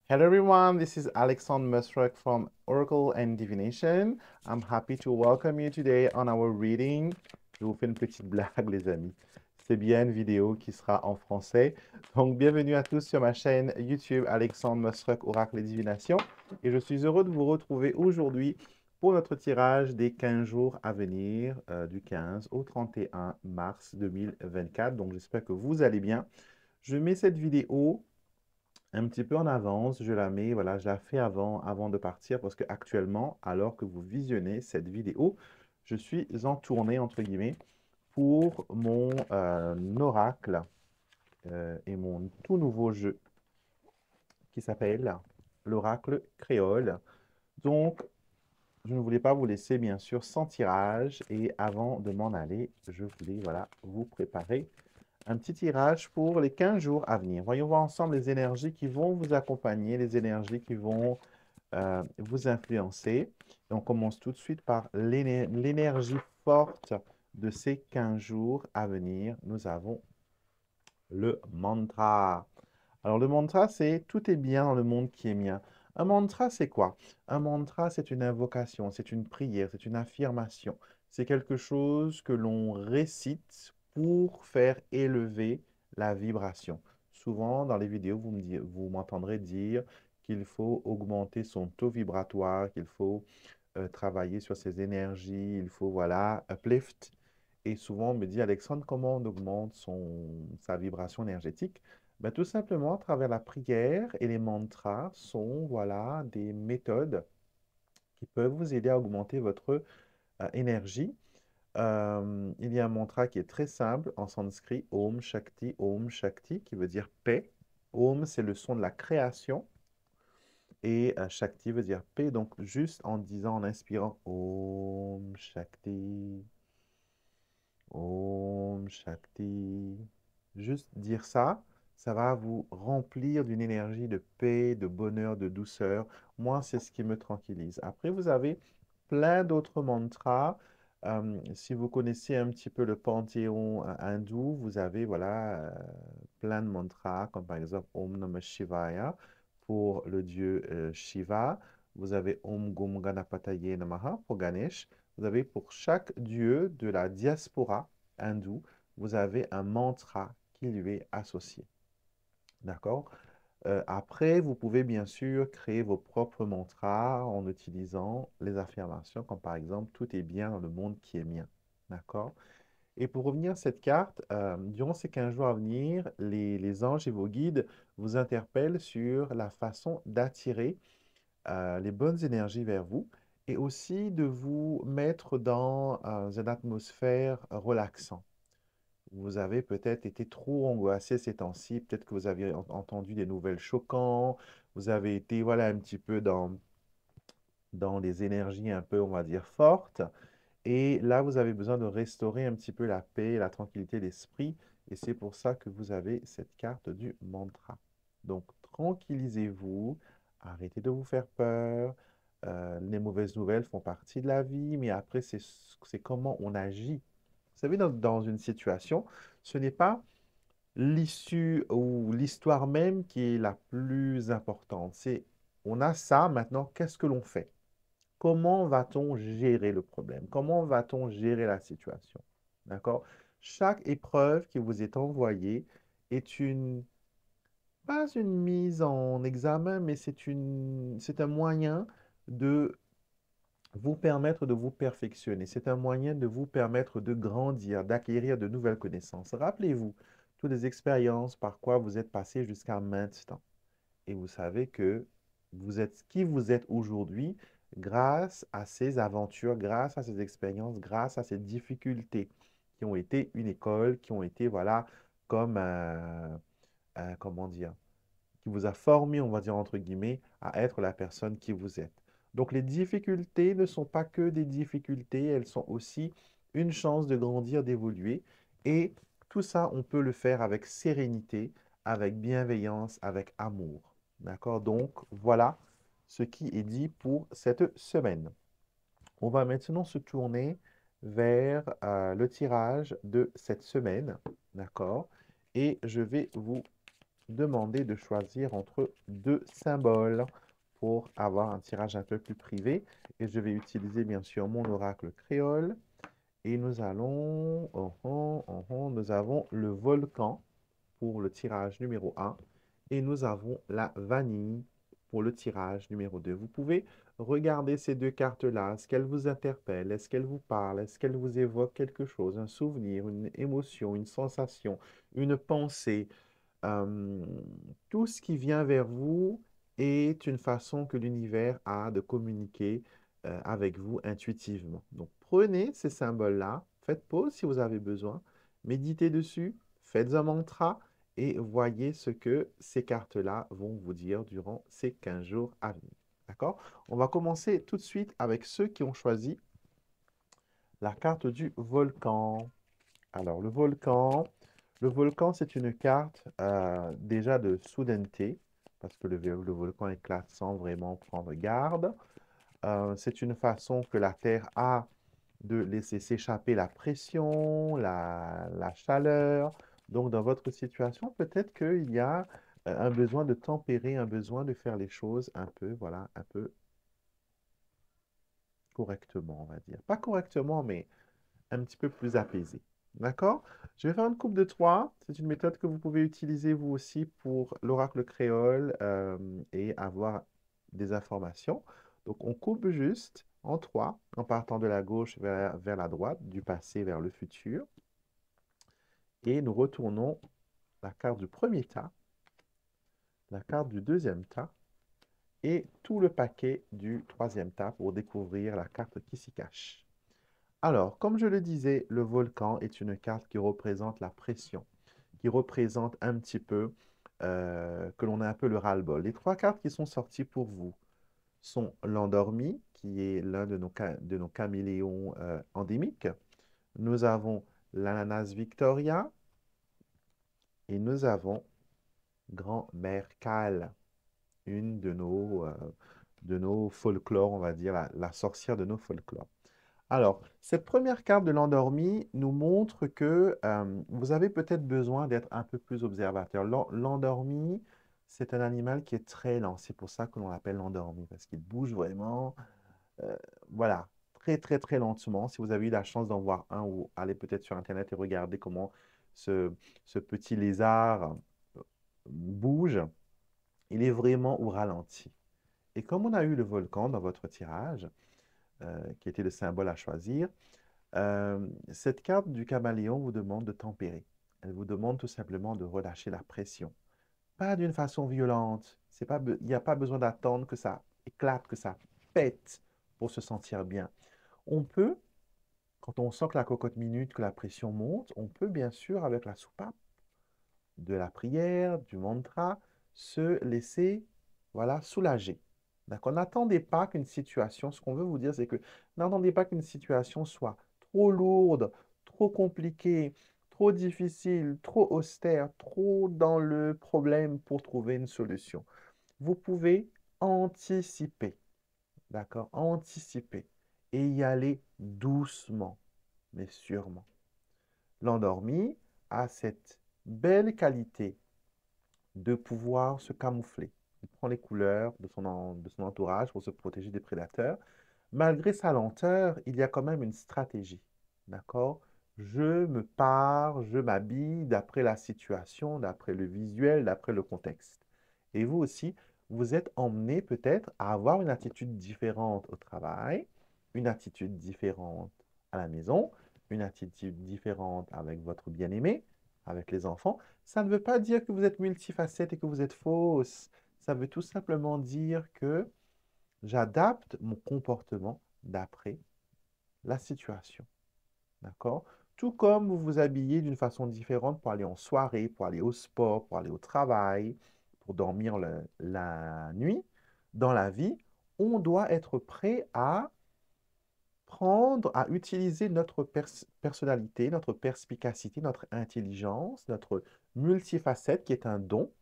Hello everyone, this is Alexandre Musrek from Oracle and Divination. I'm happy to welcome you today on our reading. Je vous fais une petite blague les amis. C'est bien une vidéo qui sera en français. Donc bienvenue à tous sur ma chaîne YouTube Alexandre Musrek Oracle et Divination. Et je suis heureux de vous retrouver aujourd'hui pour notre tirage des 15 jours à venir du 15 au 31 mars 2024. Donc j'espère que vous allez bien. Je mets cette vidéo un petit peu en avance, je la mets, voilà, je la fais avant de partir parce que actuellement, alors que vous visionnez cette vidéo, je suis en tournée, entre guillemets, pour mon oracle et mon tout nouveau jeu qui s'appelle l'oracle créole. Donc, je ne voulais pas vous laisser, bien sûr, sans tirage. Et avant de m'en aller, je voulais, voilà, vous préparer un petit tirage pour les 15 jours à venir. Voyons voir ensemble les énergies qui vont vous accompagner, les énergies qui vont vous influencer. Et on commence tout de suite par l'énergie forte de ces 15 jours à venir. Nous avons le mantra. Alors le mantra, c'est tout est bien dans le monde qui est mien. Un mantra, c'est quoi? Un mantra, c'est une invocation, c'est une prière, c'est une affirmation. C'est quelque chose que l'on récite pour faire élever la vibration. Souvent, dans les vidéos, vous m'entendrez dire qu'il faut augmenter son taux vibratoire, qu'il faut travailler sur ses énergies, il faut, voilà, uplift. Et souvent, on me dit, Alexandre, comment on augmente sa vibration énergétique? Ben, tout simplement, à travers la prière et les mantras sont, voilà, des méthodes qui peuvent vous aider à augmenter votre énergie. Il y a un mantra qui est très simple en sanskrit, Om Shakti, qui veut dire paix. Om, c'est le son de la création. Et Shakti veut dire paix. Donc, juste en disant, en inspirant Om Shakti, Om Shakti. Juste dire ça, ça va vous remplir d'une énergie de paix, de bonheur, de douceur. Moi, c'est ce qui me tranquillise. Après, vous avez plein d'autres mantras. Si vous connaissez un petit peu le panthéon hindou, vous avez voilà, plein de mantras, comme par exemple Om Namah Shivaya pour le dieu Shiva. Vous avez Om Gum Ganapataye Namaha pour Ganesh. Vous avez pour chaque dieu de la diaspora hindoue, vous avez un mantra qui lui est associé. D'accord? Après, vous pouvez bien sûr créer vos propres mantras en utilisant les affirmations, comme par exemple, tout est bien dans le monde qui est mien. D'accord? Et pour revenir à cette carte, durant ces 15 jours à venir, les anges et vos guides vous interpellent sur la façon d'attirer les bonnes énergies vers vous et aussi de vous mettre dans une atmosphère relaxante. Vous avez peut-être été trop angoissé ces temps-ci, peut-être que vous avez entendu des nouvelles choquantes, vous avez été voilà, un petit peu dans les énergies un peu, on va dire, fortes. Et là, vous avez besoin de restaurer un petit peu la paix, la tranquillité d'esprit. Et c'est pour ça que vous avez cette carte du mantra. Donc, tranquillisez-vous, arrêtez de vous faire peur. Les mauvaises nouvelles font partie de la vie, mais après, c'est comment on agit. Vous savez, dans une situation, ce n'est pas l'issue ou l'histoire même qui est la plus importante. C'est, on a ça, maintenant, qu'est-ce que l'on fait? Comment va-t-on gérer le problème? Comment va-t-on gérer la situation? D'accord? Chaque épreuve qui vous est envoyée est pas une mise en examen, mais c'est un moyen de vous permettre de vous perfectionner. C'est un moyen de vous permettre de grandir, d'acquérir de nouvelles connaissances. Rappelez-vous toutes les expériences par quoi vous êtes passé jusqu'à maintenant. Et vous savez que vous êtes qui vous êtes aujourd'hui grâce à ces aventures, grâce à ces expériences, grâce à ces difficultés qui ont été une école, qui ont été, voilà, comme comment dire, qui vous a formé, on va dire entre guillemets, à être la personne qui vous êtes. Donc les difficultés ne sont pas que des difficultés, elles sont aussi une chance de grandir, d'évoluer. Et tout ça, on peut le faire avec sérénité, avec bienveillance, avec amour. D'accord? Donc voilà ce qui est dit pour cette semaine. On va maintenant se tourner vers le tirage de cette semaine. D'accord? Et je vais vous demander de choisir entre deux symboles pour avoir un tirage un peu plus privé. Et je vais utiliser bien sûr mon oracle créole. Et nous allons, nous avons le volcan pour le tirage numéro 1 et nous avons la vanille pour le tirage numéro 2. Vous pouvez regarder ces deux cartes-là. Est-ce qu'elles vous interpellent? Est-ce qu'elles vous parlent? Est-ce qu'elles vous évoquent quelque chose? Un souvenir, une émotion, une sensation, une pensée? Euh, tout ce qui vient vers vous est une façon que l'univers a de communiquer avec vous intuitivement. Donc, prenez ces symboles-là, faites pause si vous avez besoin, méditez dessus, faites un mantra et voyez ce que ces cartes-là vont vous dire durant ces 15 jours à venir. D'accord? On va commencer tout de suite avec ceux qui ont choisi la carte du volcan. Alors, le volcan, c'est une carte déjà de soudaineté, parce que le volcan éclate sans vraiment prendre garde. C'est une façon que la Terre a de laisser s'échapper la pression, la chaleur. Donc, dans votre situation, peut-être qu'il y a un besoin de tempérer, un besoin de faire les choses un peu, voilà, un peu correctement, on va dire. Pas correctement, mais un petit peu plus apaisé. D'accord? Je vais faire une coupe de 3. C'est une méthode que vous pouvez utiliser vous aussi pour l'oracle créole et avoir des informations. Donc, on coupe juste en 3 en partant de la gauche vers la droite, du passé vers le futur. Et nous retournons la carte du premier tas, la carte du deuxième tas et tout le paquet du troisième tas pour découvrir la carte qui s'y cache. Alors, comme je le disais, le volcan est une carte qui représente la pression, qui représente un petit peu que l'on a un peu le ras-le-bol. Les trois cartes qui sont sorties pour vous sont l'endormi, qui est l'un de nos caméléons endémiques. Nous avons l'ananas Victoria et nous avons Grand-mère Cal, une de nos folklores, on va dire, la sorcière de nos folklores. Alors, cette première carte de l'endormi nous montre que vous avez peut-être besoin d'être un peu plus observateur. L'endormi, c'est un animal qui est très lent. C'est pour ça que l'on l'appelle l'endormi, parce qu'il bouge vraiment, euh, voilà, très, très, très lentement. Si vous avez eu la chance d'en voir un ou allez peut-être sur Internet et regarder comment ce, ce petit lézard bouge, il est vraiment au ralenti. Et comme on a eu le volcan dans votre tirage, qui était le symbole à choisir, cette carte du caméléon vous demande de tempérer. Elle vous demande tout simplement de relâcher la pression. Pas d'une façon violente. Il n'y a pas besoin d'attendre que ça éclate, que ça pète pour se sentir bien. On peut, quand on sent que la cocotte minute, que la pression monte, on peut bien sûr, avec la soupape, de la prière, du mantra, se laisser, voilà, soulager. D'accord? N'attendez pas qu'une situation, ce qu'on veut vous dire, c'est que n'attendez pas qu'une situation soit trop lourde, trop compliquée, trop difficile, trop austère, trop dans le problème pour trouver une solution. Vous pouvez anticiper, d'accord? Anticiper et y aller doucement, mais sûrement. L'endormi a cette belle qualité de pouvoir se camoufler. Il prend les couleurs de son entourage pour se protéger des prédateurs. Malgré sa lenteur, il y a quand même une stratégie. D'accord? Je me pars, je m'habille d'après la situation, d'après le visuel, d'après le contexte. Et vous aussi, vous êtes emmené peut-être à avoir une attitude différente au travail, une attitude différente à la maison, une attitude différente avec votre bien-aimé, avec les enfants. Ça ne veut pas dire que vous êtes multifacette et que vous êtes fausse. Ça veut tout simplement dire que j'adapte mon comportement d'après la situation. D'accord? Tout comme vous vous habillez d'une façon différente pour aller en soirée, pour aller au sport, pour aller au travail, pour dormir la nuit, dans la vie, on doit être prêt à prendre, à utiliser notre personnalité, notre perspicacité, notre intelligence, notre multifacette qui est un don.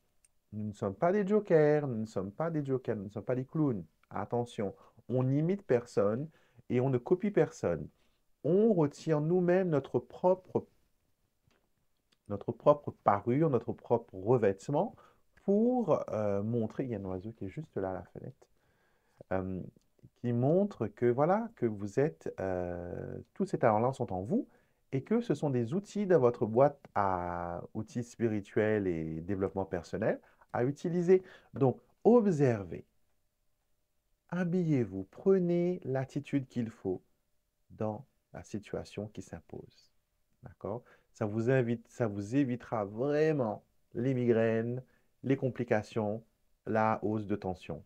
Nous ne sommes pas des jokers, nous ne sommes pas des jokers, nous ne sommes pas des clowns. Attention, on n'imite personne et on ne copie personne. On retire nous-mêmes notre propre parure, notre propre revêtement pour montrer, il y a un oiseau qui est juste là à la fenêtre, euh, qui montre que voilà, que vous êtes, tous ces talents-là sont en vous et que ce sont des outils dans votre boîte à outils spirituels et développement personnel à utiliser. Donc, observez, habillez-vous, prenez l'attitude qu'il faut dans la situation qui s'impose. D'accord? Ça vous évitera vraiment les migraines, les complications, la hausse de tension.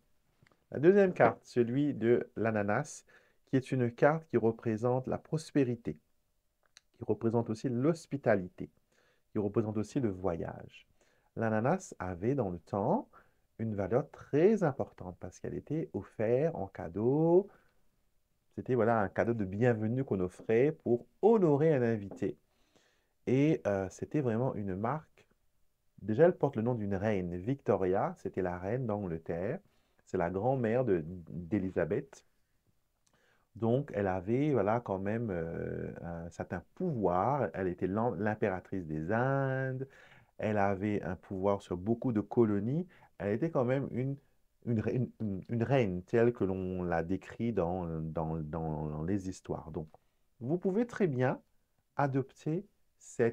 La deuxième carte, celui de l'ananas, qui est une carte qui représente la prospérité, qui représente aussi l'hospitalité, qui représente aussi le voyage. L'ananas avait dans le temps une valeur très importante parce qu'elle était offerte en cadeau. C'était voilà, un cadeau de bienvenue qu'on offrait pour honorer un invité. Et c'était vraiment une marque. Déjà, elle porte le nom d'une reine. Victoria, c'était la reine d'Angleterre. C'est la grand-mère d'Élisabeth. Donc, elle avait voilà, quand même un certain pouvoir. Elle était l'impératrice des Indes. Elle avait un pouvoir sur beaucoup de colonies. Elle était quand même une reine telle que l'on l'a décrit dans les histoires. Donc, vous pouvez très bien adopter ce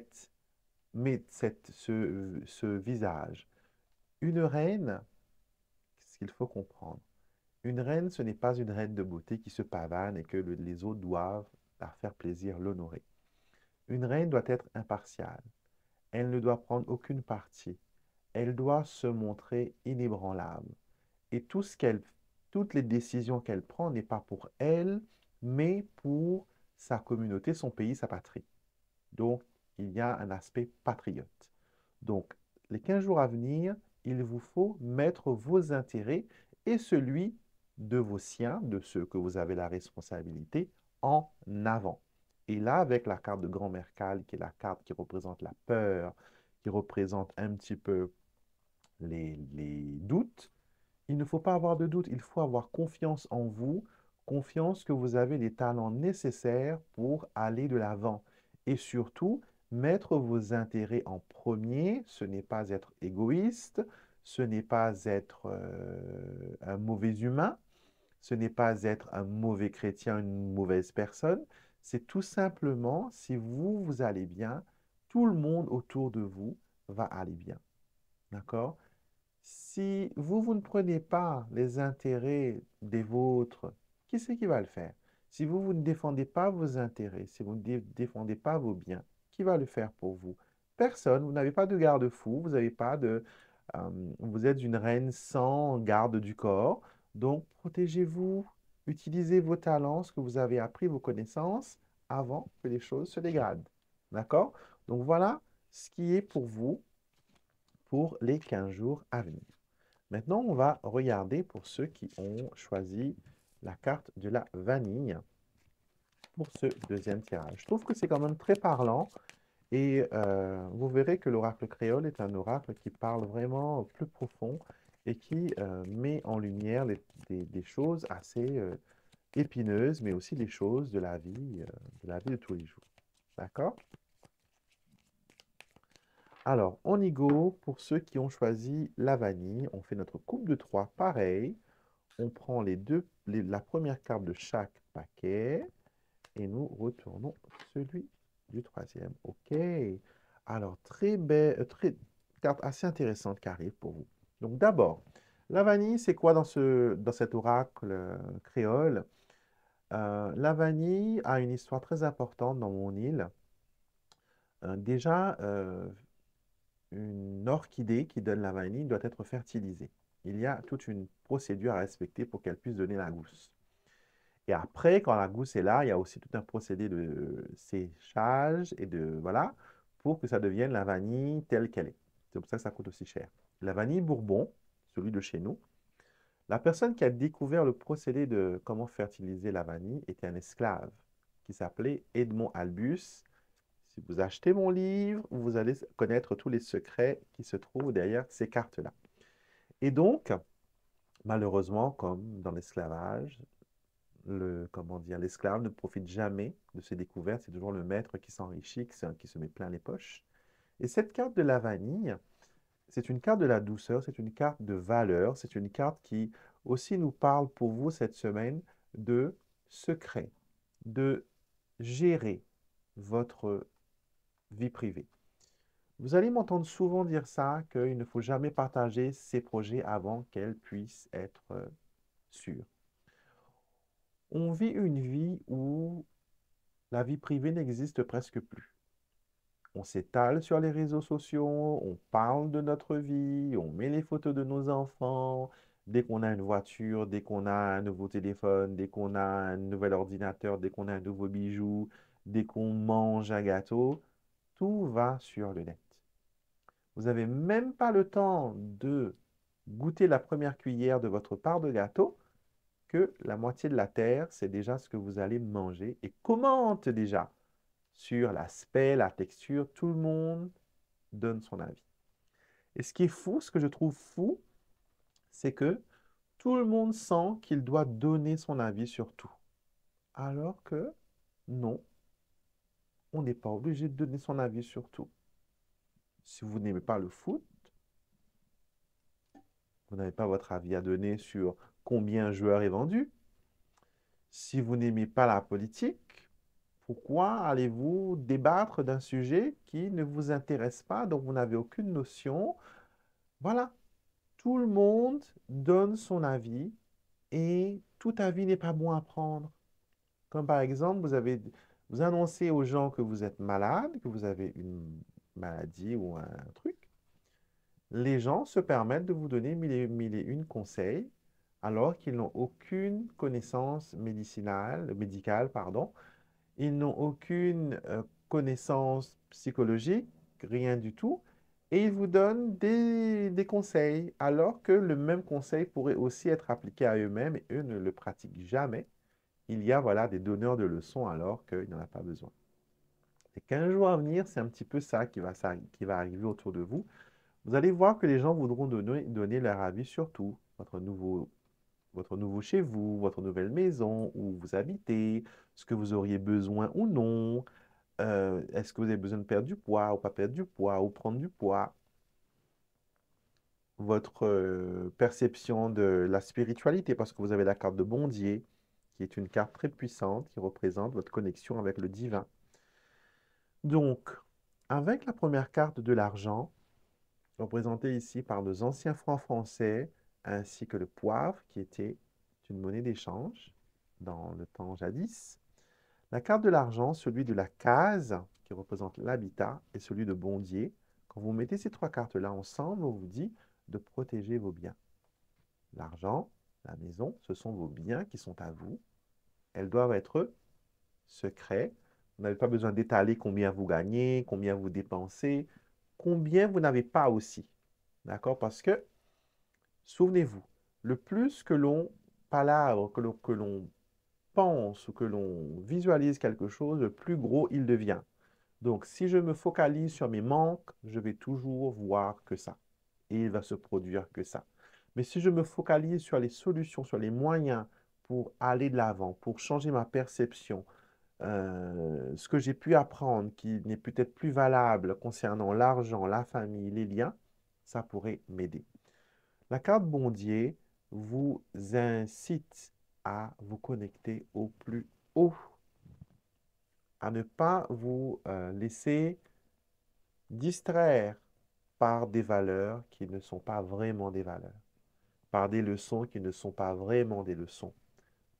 visage. Une reine, ce qu'il faut comprendre, une reine, ce n'est pas une reine de beauté qui se pavane et que les autres doivent, la faire plaisir, l'honorer. Une reine doit être impartiale. Elle ne doit prendre aucune partie. Elle doit se montrer inébranlable. Et toutes les décisions qu'elle prend n'est pas pour elle, mais pour sa communauté, son pays, sa patrie. Donc, il y a un aspect patriote. Donc, les 15 jours à venir, il vous faut mettre vos intérêts et celui de vos siens, de ceux que vous avez la responsabilité, en avant. Et là, avec la carte de Grand-Mère Cale, qui est la carte qui représente la peur, qui représente un petit peu les doutes, il ne faut pas avoir de doute, il faut avoir confiance en vous, confiance que vous avez les talents nécessaires pour aller de l'avant. Et surtout, mettre vos intérêts en premier, ce n'est pas être égoïste, ce n'est pas être un mauvais humain, ce n'est pas être un mauvais chrétien, une mauvaise personne, c'est tout simplement, si vous, vous allez bien, tout le monde autour de vous va aller bien. D'accord? Si vous, vous ne prenez pas les intérêts des vôtres, qui c'est qui va le faire? Si vous, vous ne défendez pas vos intérêts, si vous ne défendez pas vos biens, qui va le faire pour vous? Personne. Vous n'avez pas de garde-fou, vous n'avez pas de... vous êtes une reine sans garde du corps. Donc, protégez-vous, utilisez vos talents, ce que vous avez appris, vos connaissances, avant que les choses se dégradent. D'accord? Donc, voilà ce qui est pour vous pour les 15 jours à venir. Maintenant, on va regarder pour ceux qui ont choisi la carte de la vanille pour ce deuxième tirage. Je trouve que c'est quand même très parlant et vous verrez que l'oracle créole est un oracle qui parle vraiment plus profond et qui met en lumière des choses assez épineuses, mais aussi des choses de la vie de tous les jours. D'accord? Alors, on y go. Pour ceux qui ont choisi la vanille, on fait notre coupe de 3 pareil. On prend la première carte de chaque paquet et nous retournons celui du troisième. OK. Alors, très belle, carte assez intéressante qui arrive pour vous. Donc, d'abord, la vanille, c'est quoi dans cet oracle créole? La vanille a une histoire très importante dans mon île. Déjà, une orchidée qui donne la vanille doit être fertilisée. Il y a toute une procédure à respecter pour qu'elle puisse donner la gousse. Et après, quand la gousse est là, il y a aussi tout un procédé de séchage et de, voilà, pour que ça devienne la vanille telle qu'elle est. C'est pour ça que ça coûte aussi cher. La vanille Bourbon, celui de chez nous, la personne qui a découvert le procédé de comment fertiliser la vanille était un esclave qui s'appelait Edmond Albus. Si vous achetez mon livre, vous allez connaître tous les secrets qui se trouvent derrière ces cartes-là. Et donc, malheureusement, comme dans l'esclavage, comment dire, l'esclave ne profite jamais de ses découvertes. C'est toujours le maître qui s'enrichit, qui se met plein les poches. Et cette carte de la vanille, c'est une carte de la douceur, c'est une carte de valeur, c'est une carte qui aussi nous parle pour vous cette semaine de secret, de gérer votre vie privée. Vous allez m'entendre souvent dire ça, qu'il ne faut jamais partager ses projets avant qu'elles puissent être sûres. On vit une vie où la vie privée n'existe presque plus. On s'étale sur les réseaux sociaux, on parle de notre vie, on met les photos de nos enfants. Dès qu'on a une voiture, dès qu'on a un nouveau téléphone, dès qu'on a un nouvel ordinateur, dès qu'on a un nouveau bijou, dès qu'on mange un gâteau, tout va sur le net. Vous n'avez même pas le temps de goûter la première cuillère de votre part de gâteau que la moitié de la terre, c'est déjà ce que vous allez manger et commente déjà sur l'aspect, la texture. Tout le monde donne son avis. Et ce qui est fou, ce que je trouve fou, c'est que tout le monde sent qu'il doit donner son avis sur tout. Alors que non, on n'est pas obligé de donner son avis sur tout. Si vous n'aimez pas le foot, vous n'avez pas votre avis à donner sur combien un joueur est vendu. Si vous n'aimez pas la politique, pourquoi allez-vous débattre d'un sujet qui ne vous intéresse pas, dont vous n'avez aucune notion? Voilà, tout le monde donne son avis et tout avis n'est pas bon à prendre. Comme par exemple, vous annoncez aux gens que vous êtes malade, que vous avez une maladie ou un truc. Les gens se permettent de vous donner mille et une conseils alors qu'ils n'ont aucune connaissance médicale, pardon. Ils n'ont aucune connaissance psychologique, rien du tout. Et ils vous donnent des conseils, alors que le même conseil pourrait aussi être appliqué à eux-mêmes et eux ne le pratiquent jamais. Il y a voilà, des donneurs de leçons alors qu'il n'en a pas besoin. Les 15 jours à venir, c'est un petit peu ça qui va arriver autour de vous. Vous allez voir que les gens voudront donner leur avis sur tout. Votre nouveau chez vous, votre nouvelle maison, où vous habitez, ce que vous auriez besoin ou non. Est-ce que vous avez besoin de perdre du poids ou pas perdre du poids ou prendre du poids? Votre perception de la spiritualité, parce que vous avez la carte de Bondier, qui est une carte très puissante qui représente votre connexion avec le divin. Donc, avec la première carte de l'argent, représentée ici par nos anciens francs français, ainsi que le poivre, qui était une monnaie d'échange dans le temps jadis. La carte de l'argent, celui de la case, qui représente l'habitat, et celui de Bondier. Quand vous mettez ces trois cartes-là ensemble, on vous dit de protéger vos biens. L'argent, la maison, ce sont vos biens qui sont à vous. Elles doivent être secrets. Vous n'avez pas besoin d'étaler combien vous gagnez, combien vous dépensez, combien vous n'avez pas aussi. D'accord? Parce que, souvenez-vous, le plus que l'on palabre, que l'on pense ou que l'on visualise quelque chose, le plus gros il devient. Donc, si je me focalise sur mes manques, je vais toujours voir que ça. Et il va se produire que ça. Mais si je me focalise sur les solutions, sur les moyens pour aller de l'avant, pour changer ma perception, ce que j'ai pu apprendre qui n'est peut-être plus valable concernant l'argent, la famille, les liens, ça pourrait m'aider. La carte Bondier vous incite à vous connecter au plus haut, à ne pas vous laisser distraire par des valeurs qui ne sont pas vraiment des valeurs, par des leçons qui ne sont pas vraiment des leçons,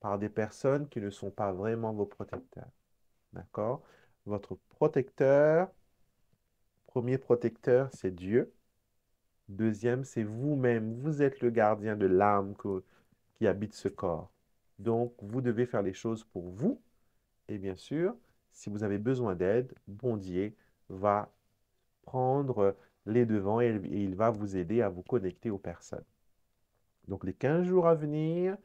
par des personnes qui ne sont pas vraiment vos protecteurs. D'accord? Votre protecteur, premier protecteur, c'est Dieu. Deuxième, c'est vous-même. Vous êtes le gardien de l'âme qui habite ce corps. Donc, vous devez faire les choses pour vous. Et bien sûr, si vous avez besoin d'aide, Bondier va prendre les devants et il va vous aider à vous connecter aux personnes. Donc, les 15 jours à venir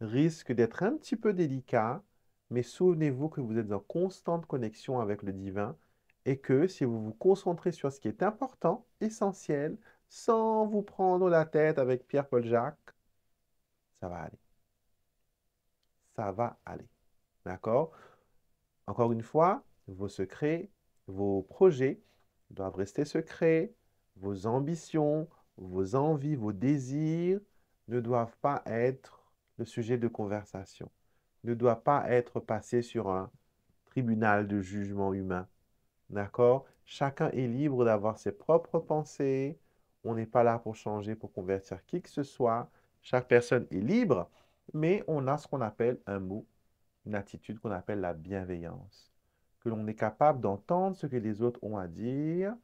risquent d'être un petit peu délicats, mais souvenez-vous que vous êtes en constante connexion avec le divin et que si vous vous concentrez sur ce qui est important, essentiel, sans vous prendre la tête avec Pierre-Paul Jacques, ça va aller. Ça va aller. D'accord? Encore une fois, vos secrets, vos projets doivent rester secrets. vos ambitions, vos envies, vos désirs ne doivent pas être le sujet de conversation, ne doivent pas être passés sur un tribunal de jugement humain. D'accord? Chacun est libre d'avoir ses propres pensées. On n'est pas là pour changer, pour convertir qui que ce soit. Chaque personne est libre, mais on a ce qu'on appelle un mot, une attitude qu'on appelle la bienveillance. Que l'on est capable d'entendre ce que les autres ont à dire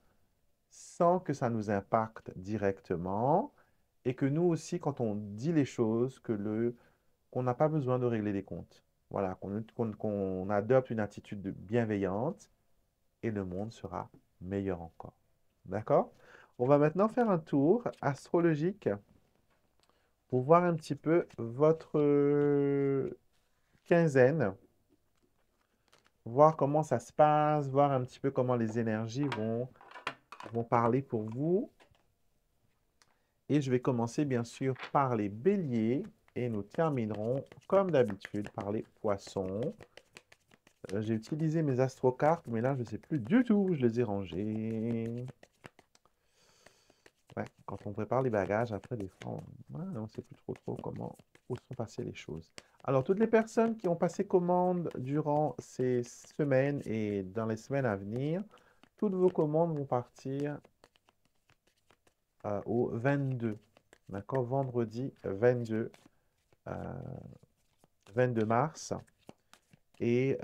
sans que ça nous impacte directement et que nous aussi, quand on dit les choses, qu'on n'a pas besoin de régler les comptes. Voilà, qu'on adopte une attitude bienveillante et le monde sera meilleur encore. D'accord? On va maintenant faire un tour astrologique pour voir un petit peu votre quinzaine, voir comment ça se passe, voir un petit peu comment les énergies vont parler pour vous. Et je vais commencer bien sûr par les béliers et nous terminerons comme d'habitude par les poissons. J'ai utilisé mes astrocartes, mais là je ne sais plus du tout où je les ai rangées. Ouais, quand on prépare les bagages, après des fois, on ne sait plus trop comment, où sont passées les choses. Alors, toutes les personnes qui ont passé commande durant ces semaines et dans les semaines à venir, toutes vos commandes vont partir au 22. D'accord? Vendredi 22, 22 mars. Et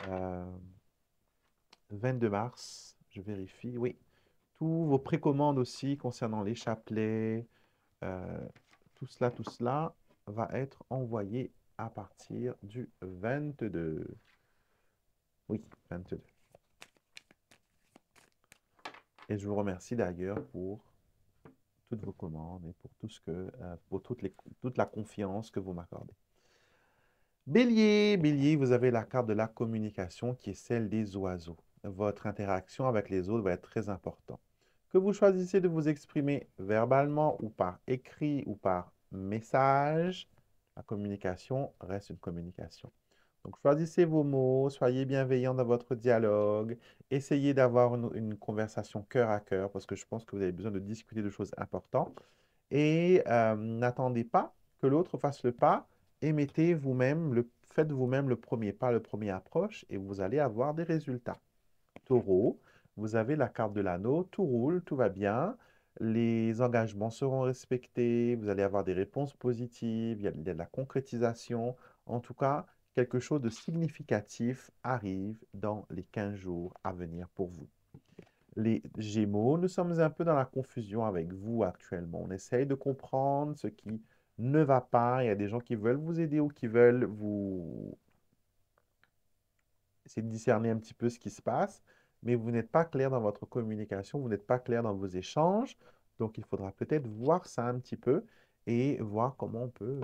22 mars, je vérifie, oui. Tous vos précommandes aussi concernant les chapelets, euh, tout cela va être envoyé à partir du 22. Oui, 22. Et je vous remercie d'ailleurs pour toutes vos commandes et pour tout ce que, pour toute la confiance que vous m'accordez. Bélier, Bélier, vous avez la carte de la communication qui est celle des oiseaux. Votre interaction avec les autres va être très importante. Que vous choisissez de vous exprimer verbalement ou par écrit ou par message, la communication reste une communication. Donc, choisissez vos mots, soyez bienveillant dans votre dialogue, essayez d'avoir une conversation cœur à cœur parce que je pense que vous avez besoin de discuter de choses importantes. Et n'attendez pas que l'autre fasse le pas et faites vous-même le premier pas, le premier approche et vous allez avoir des résultats. Taureau, vous avez la carte de l'anneau, tout roule, tout va bien, les engagements seront respectés, vous allez avoir des réponses positives, il y a de la concrétisation. En tout cas, quelque chose de significatif arrive dans les 15 jours à venir pour vous. Les Gémeaux, nous sommes un peu dans la confusion avec vous actuellement. On essaye de comprendre ce qui ne va pas. Il y a des gens qui veulent vous aider ou qui veulent vous essayer de discerner un petit peu ce qui se passe, mais vous n'êtes pas clair dans votre communication, vous n'êtes pas clair dans vos échanges. Donc, il faudra peut-être voir ça un petit peu et voir comment on peut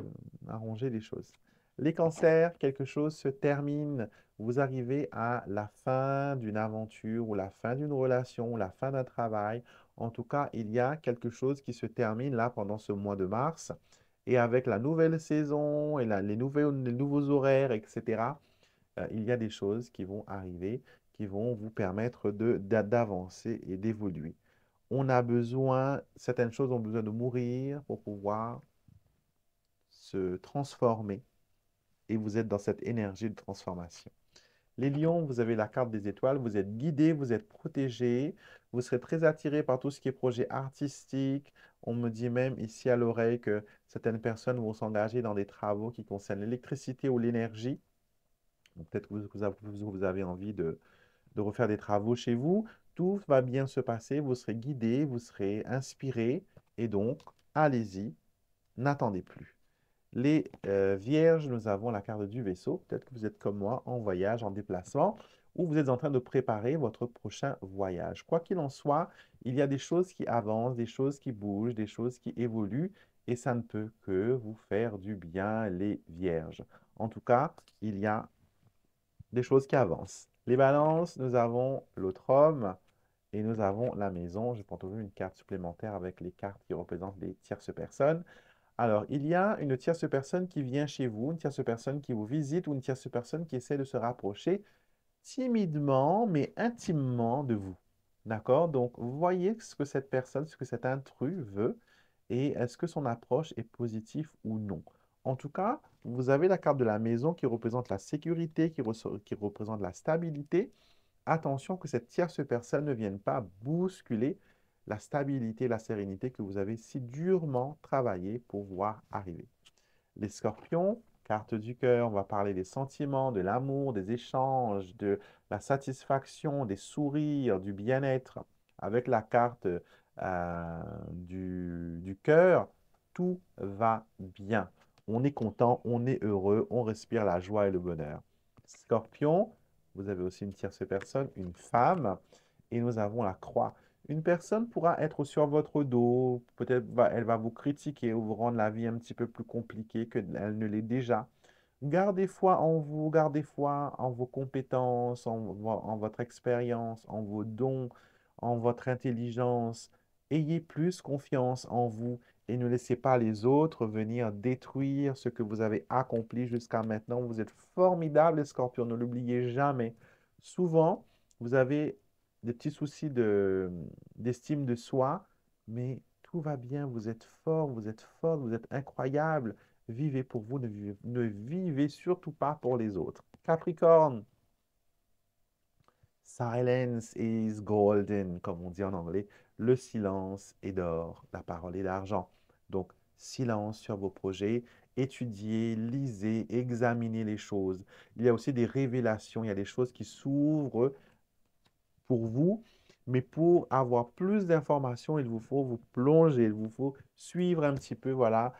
arranger les choses. Les cancers, quelque chose se termine. Vous arrivez à la fin d'une aventure ou la fin d'une relation ou la fin d'un travail. En tout cas, il y a quelque chose qui se termine là pendant ce mois de mars. Et avec la nouvelle saison et les nouveaux horaires, etc., il y a des choses qui vont arriver, qui vont vous permettre d'avancer et d'évoluer. Certaines choses ont besoin de mourir pour pouvoir se transformer et vous êtes dans cette énergie de transformation. Les lions, vous avez la carte des étoiles, vous êtes guidés, vous êtes protégés, vous serez très attirés par tout ce qui est projet artistique. On me dit même ici à l'oreille que certaines personnes vont s'engager dans des travaux qui concernent l'électricité ou l'énergie. Peut-être que vous avez envie de refaire des travaux chez vous. Tout va bien se passer, vous serez guidé, vous serez inspiré et donc allez-y, n'attendez plus. Les vierges, nous avons la carte du vaisseau. Peut-être que vous êtes comme moi en voyage, en déplacement, ou vous êtes en train de préparer votre prochain voyage. Quoi qu'il en soit, il y a des choses qui avancent, des choses qui bougent, des choses qui évoluent, et ça ne peut que vous faire du bien, les vierges. En tout cas, il y a des choses qui avancent. Les balances, nous avons l'autre homme et nous avons la maison. J'ai pas vu une carte supplémentaire avec les cartes qui représentent les tierces personnes. Alors, il y a une tierce personne qui vient chez vous, une tierce personne qui vous visite ou une tierce personne qui essaie de se rapprocher timidement mais intimement de vous. D'accord? Donc, voyez ce que cette personne, ce que cet intrus veut et est-ce que son approche est positive ou non. En tout cas, vous avez la carte de la maison qui représente la sécurité, qui représente la stabilité. Attention que cette tierce personne ne vienne pas bousculer la stabilité, la sérénité que vous avez si durement travaillé pour voir arriver. Les scorpions, carte du cœur, on va parler des sentiments, de l'amour, des échanges, de la satisfaction, des sourires, du bien-être. Avec la carte du cœur, tout va bien. On est content, on est heureux, on respire la joie et le bonheur. Scorpion, vous avez aussi une tierce personne, une femme, et nous avons la croix. Une personne pourra être sur votre dos, peut-être elle va vous critiquer ou vous rendre la vie un petit peu plus compliquée qu'elle ne l'est déjà. Gardez foi en vous, gardez foi en vos compétences, en votre expérience, en vos dons, en votre intelligence. Ayez plus confiance en vous et ne laissez pas les autres venir détruire ce que vous avez accompli jusqu'à maintenant. Vous êtes formidables, les scorpions, ne l'oubliez jamais. Souvent, vous avez des petits soucis d'estime de soi, mais tout va bien, vous êtes fort, vous êtes forte, vous êtes incroyable. Vivez pour vous, ne vivez surtout pas pour les autres. Capricorne, silence is golden, comme on dit en anglais. Le silence est d'or, la parole est d'argent. Donc, silence sur vos projets, étudiez, lisez, examinez les choses. Il y a aussi des révélations, il y a des choses qui s'ouvrent pour vous, mais pour avoir plus d'informations, il vous faut vous plonger, il vous faut suivre un petit peu, voilà,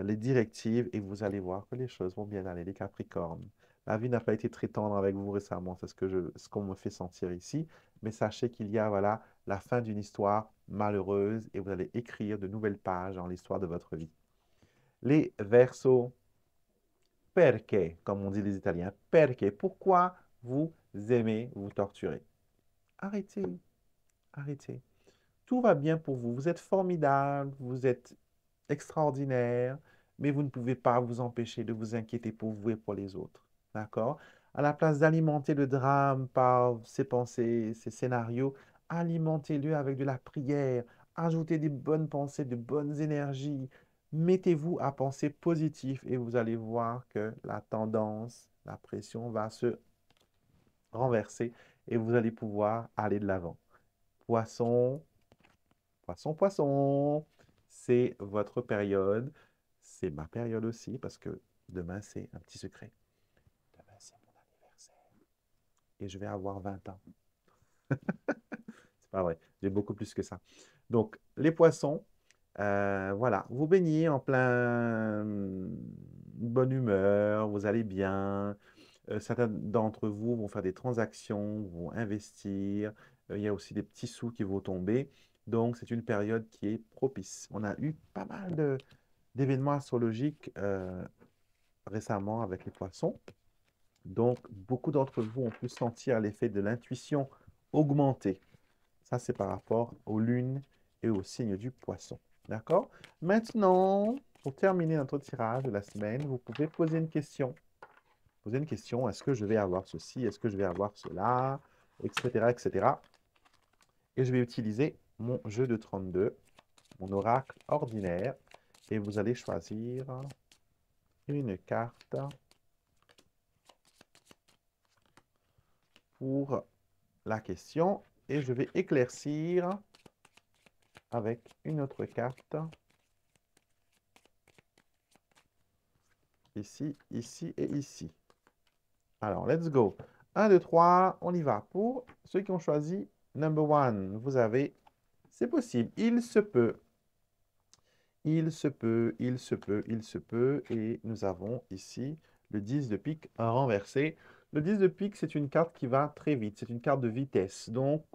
les directives et vous allez voir que les choses vont bien aller, les Capricornes. La vie n'a pas été très tendre avec vous récemment, c'est ce qu'on me fait sentir ici, mais sachez qu'il y a, voilà, la fin d'une histoire malheureuse et vous allez écrire de nouvelles pages dans l'histoire de votre vie. Les Verseaux, perché, comme on dit les Italiens, perché, pourquoi vous aimez vous torturer? Arrêtez, arrêtez. Tout va bien pour vous. Vous êtes formidable, vous êtes extraordinaire, mais vous ne pouvez pas vous empêcher de vous inquiéter pour vous et pour les autres. D'accord? À la place d'alimenter le drame par ces pensées, ces scénarios, alimentez-le avec de la prière. Ajoutez des bonnes pensées, de bonnes énergies. Mettez-vous à penser positif et vous allez voir que la tendance, la pression va se renverser et vous allez pouvoir aller de l'avant. Poisson, poisson, poisson, c'est votre période. C'est ma période aussi parce que demain, c'est un petit secret. Demain, c'est mon anniversaire. Et je vais avoir 20 ans. C'est pas vrai. J'ai beaucoup plus que ça. Donc, les poissons, voilà, vous baignez en plein bonne humeur, vous allez bien. Certains d'entre vous vont faire des transactions, vont investir. Il y a aussi des petits sous qui vont tomber. Donc, c'est une période qui est propice. On a eu pas mal d'événements astrologiques récemment avec les poissons. Donc, beaucoup d'entre vous ont pu sentir l'effet de l'intuition augmenter. Ça, c'est par rapport aux lunes et aux signes du poisson. D'accord? Maintenant, pour terminer notre tirage de la semaine, vous pouvez poser une question. Poser une question, est-ce que je vais avoir ceci, est-ce que je vais avoir cela, etc., etc. Et je vais utiliser mon jeu de 32, mon oracle ordinaire, et vous allez choisir une carte pour la question, et je vais éclaircir avec une autre carte, ici, ici et ici. Alors, let's go. 1, 2, 3, on y va. Pour ceux qui ont choisi number 1, vous avez, c'est possible, il se peut, il se peut, il se peut, il se peut. Et nous avons ici le 10 de pique renversé. Le 10 de pique, c'est une carte qui va très vite. C'est une carte de vitesse. Donc,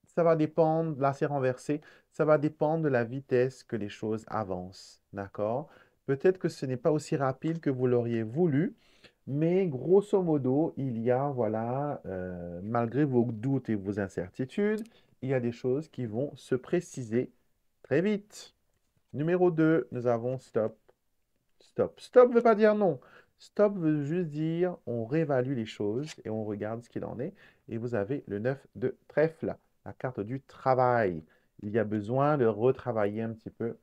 ça va dépendre, là c'est renversé, ça va dépendre de la vitesse que les choses avancent. D'accord? Peut-être que ce n'est pas aussi rapide que vous l'auriez voulu, mais grosso modo, il y a, voilà, malgré vos doutes et vos incertitudes, il y a des choses qui vont se préciser très vite. Numéro 2, nous avons stop. Stop. Stop ne veut pas dire non. Stop veut juste dire on réévalue les choses et on regarde ce qu'il en est. Et vous avez le 9 de trèfle la carte du travail. Il y a besoin de retravailler un petit peu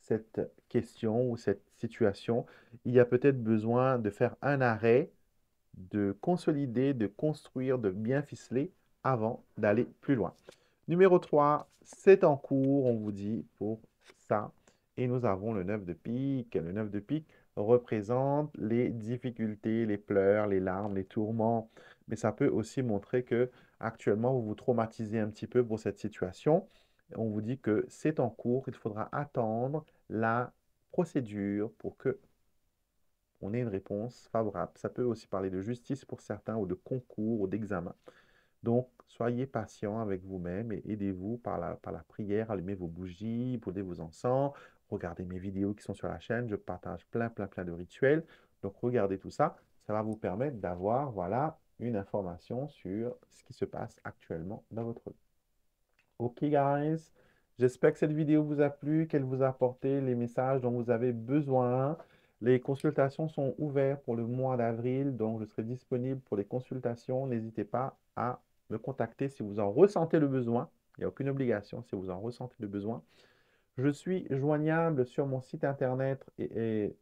cette question ou cette situation. Il y a peut-être besoin de faire un arrêt, de consolider, de construire, de bien ficeler avant d'aller plus loin. Numéro 3, c'est en cours, on vous dit, pour ça. Et nous avons le 9 de pique. Le 9 de pique représente les difficultés, les pleurs, les larmes, les tourments. Mais ça peut aussi montrer que actuellement vous vous traumatisez un petit peu pour cette situation. On vous dit que c'est en cours, il faudra attendre la procédure pour que on ait une réponse favorable. Ça peut aussi parler de justice pour certains ou de concours ou d'examen. Donc, soyez patient avec vous-même et aidez-vous par la prière. Allumez vos bougies, brûlez vos encens, regardez mes vidéos qui sont sur la chaîne. Je partage plein de rituels. Donc, regardez tout ça. Ça va vous permettre d'avoir, voilà, une information sur ce qui se passe actuellement dans votre vie. Ok, guys. J'espère que cette vidéo vous a plu, qu'elle vous a apporté les messages dont vous avez besoin. Les consultations sont ouvertes pour le mois d'avril, donc je serai disponible pour les consultations. N'hésitez pas à me contacter si vous en ressentez le besoin. Il n'y a aucune obligation si vous en ressentez le besoin. Je suis joignable sur mon site internet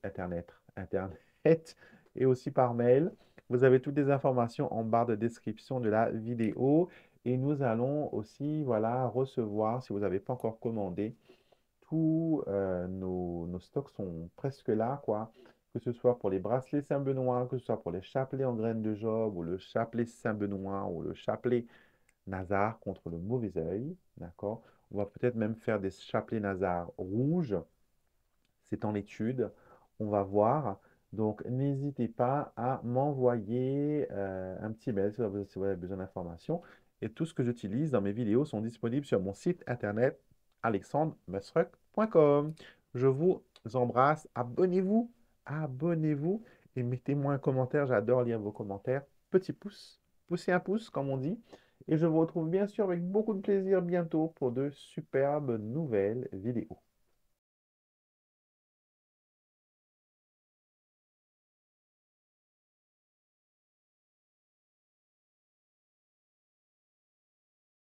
internet et aussi par mail. Vous avez toutes les informations en barre de description de la vidéo. Et nous allons aussi, voilà, recevoir, si vous n'avez pas encore commandé, tous nos stocks sont presque là, quoi. Que ce soit pour les bracelets Saint-Benoît, que ce soit pour les chapelets en graines de Job, ou le chapelet Saint-Benoît, ou le chapelet Nazar contre le mauvais œil, d'accord? On va peut-être même faire des chapelets Nazar rouges, c'est en étude, on va voir. Donc, n'hésitez pas à m'envoyer un petit mail si vous avez besoin d'informations. Et tout ce que j'utilise dans mes vidéos sont disponibles sur mon site internet alexandremusruck.com. Je vous embrasse. Abonnez-vous et mettez-moi un commentaire. J'adore lire vos commentaires. Petit pouce, poussez un pouce, comme on dit. Et je vous retrouve bien sûr avec beaucoup de plaisir bientôt pour de superbes nouvelles vidéos.